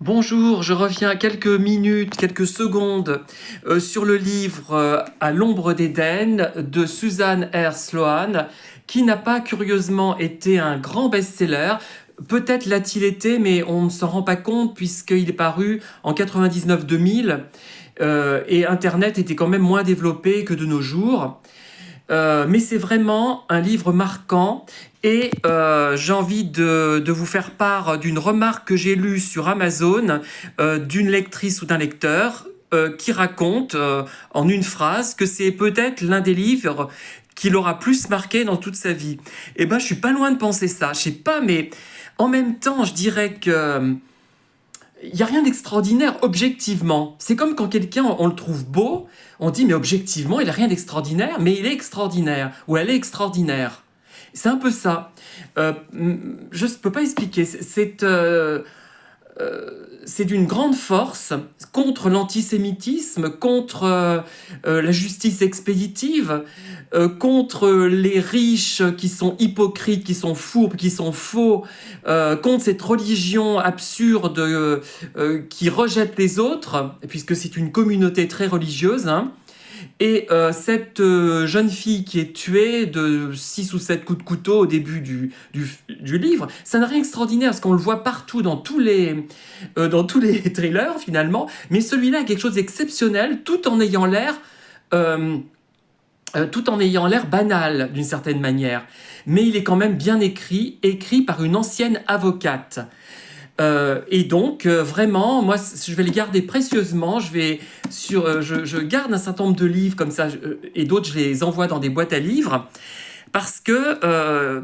Bonjour, je reviens quelques minutes, quelques secondes sur le livre À l'ombre d'Éden de Suzanne R. Sloan, qui n'a pas curieusement été un grand best-seller. Peut-être l'a-t-il été, mais on ne s'en rend pas compte puisqu'il est paru en 99-2000 et Internet était quand même moins développé que de nos jours. Mais c'est vraiment un livre marquant et j'ai envie de vous faire part d'une remarque que j'ai lue sur Amazon d'une lectrice ou d'un lecteur qui raconte en une phrase que c'est peut-être l'un des livres qui l'aura plus marqué dans toute sa vie. Et ben, je suis pas loin de penser ça. Je sais pas, mais en même temps, je dirais que il n'y a rien d'extraordinaire objectivement. C'est comme quand quelqu'un, on le trouve beau, on dit mais objectivement, il n'a rien d'extraordinaire, mais il est extraordinaire, ou elle est extraordinaire. C'est un peu ça. Je ne peux pas expliquer. C'est d'une grande force contre l'antisémitisme, contre la justice expéditive, contre les riches qui sont hypocrites, qui sont fourbes, qui sont faux, contre cette religion absurde qui rejette les autres, puisque c'est une communauté très religieuse, hein. Et cette jeune fille qui est tuée de 6 ou 7 coups de couteau au début du livre, ça n'a rien d'extraordinaire, parce qu'on le voit partout dans tous les thrillers finalement, mais celui-là a quelque chose d'exceptionnel, tout en ayant l'air banal d'une certaine manière. Mais il est quand même bien écrit par une ancienne avocate. Et donc, vraiment, moi, je vais les garder précieusement. Je garde un certain nombre de livres comme ça, et d'autres, je les envoie dans des boîtes à livres. Parce que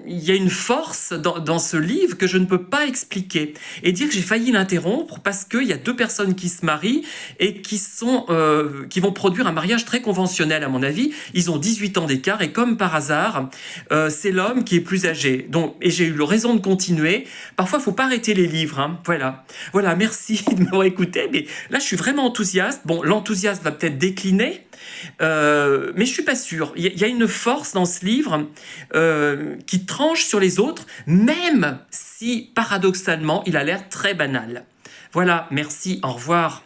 il y a une force dans ce livre que je ne peux pas expliquer. Et dire que j'ai failli l'interrompre parce qu'il y a deux personnes qui se marient et qui vont produire un mariage très conventionnel, à mon avis. Ils ont 18 ans d'écart et comme par hasard, c'est l'homme qui est plus âgé. Donc, et j'ai eu raison de continuer. Parfois, il ne faut pas arrêter les livres, hein. Voilà, merci de m'avoir écouté. Mais là, je suis vraiment enthousiaste. Bon, l'enthousiasme va peut-être décliner. Mais je suis pas sûr. Il y a une force dans ce livre qui tranche sur les autres, même si paradoxalement il a l'air très banal. Voilà, merci, au revoir.